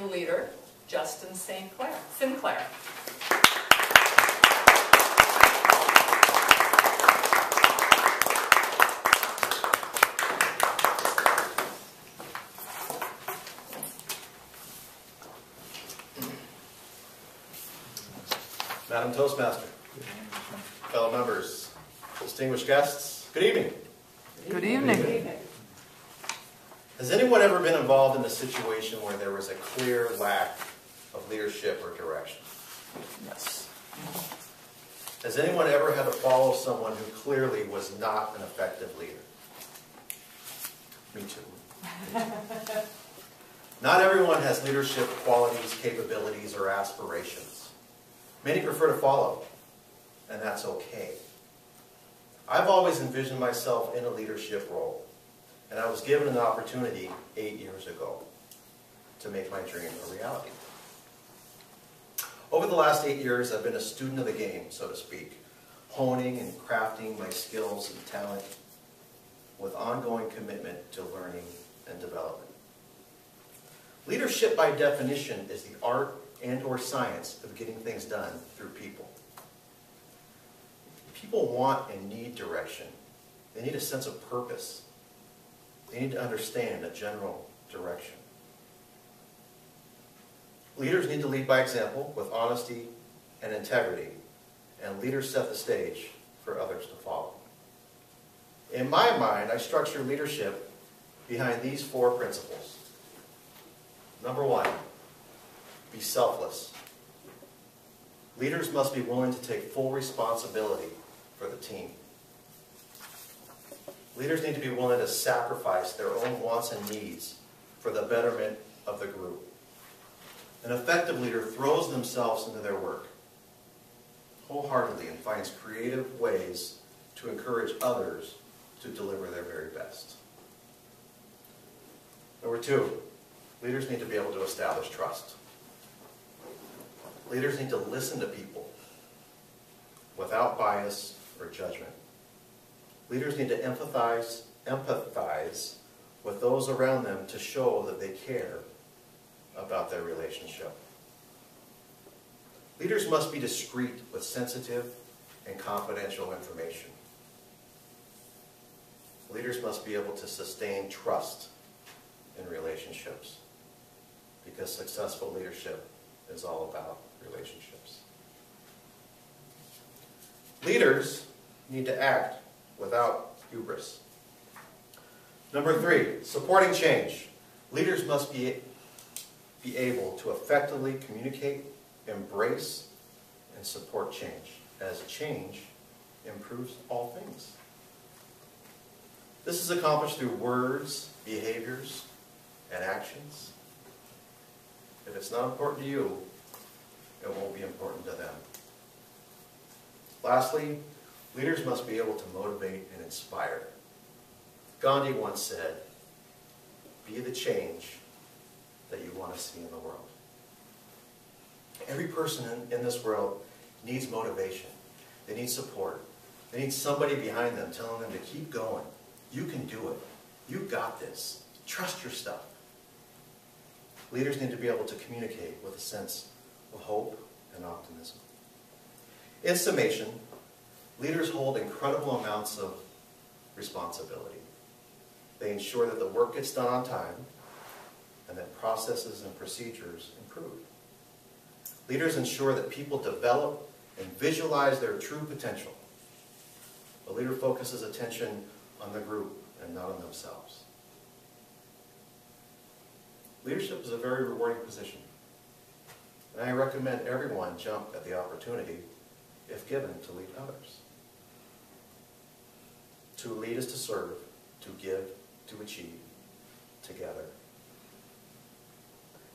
leader, Justin Sinclaire. Madam Toastmaster, fellow members, distinguished guests, good evening. Good evening. Good evening. Has anyone ever been involved in a situation where there was a clear lack of leadership or direction? Yes. Has anyone ever had to follow someone who clearly was not an effective leader? Me too. Not everyone has leadership qualities, capabilities, or aspirations. Many prefer to follow, and that's okay. I've always envisioned myself in a leadership role, and I was given an opportunity 8 years ago to make my dream a reality. Over the last 8 years, I've been a student of the game, so to speak, honing and crafting my skills and talent with ongoing commitment to learning and development. Leadership, by definition, is the art and/or science of getting things done through people. People want and need direction. They need a sense of purpose. They need to understand a general direction. Leaders need to lead by example with honesty and integrity, and leaders set the stage for others to follow. In my mind, I structure leadership behind these 4 principles. Number 1, be selfless. Leaders must be willing to take full responsibility for the team. Leaders need to be willing to sacrifice their own wants and needs for the betterment of the group. An effective leader throws themselves into their work wholeheartedly and finds creative ways to encourage others to deliver their very best. Number 2, leaders need to be able to establish trust. Leaders need to listen to people without bias or judgment. Leaders need to empathize with those around them to show that they care about their relationship. Leaders must be discreet with sensitive and confidential information. Leaders must be able to sustain trust in relationships, because successful leadership is all about relationships. Leaders need to act without hubris. Number 3, supporting change. Leaders must be able to effectively communicate, embrace, and support change, as change improves all things. This is accomplished through words, behaviors, and actions. If it's not important to you, it won't be important to them. Lastly, leaders must be able to motivate and inspire. Gandhi once said, "Be the change that you want to see in the world." Every person in this world needs motivation. They need support. They need somebody behind them telling them to keep going. You can do it. You got this. Trust your stuff. Leaders need to be able to communicate with a sense of hope and optimism. In summation, leaders hold incredible amounts of responsibility. They ensure that the work gets done on time and that processes and procedures improve. Leaders ensure that people develop and visualize their true potential. A leader focuses attention on the group and not on themselves. Leadership is a very rewarding position, and I recommend everyone jump at the opportunity, if given, to lead others. To lead is to serve, to give, to achieve, together.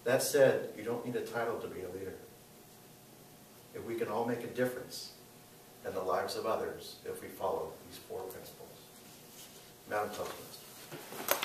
That said, you don't need a title to be a leader. If we can all make a difference in the lives of others if we follow these 4 principles. Madam Toastmaster.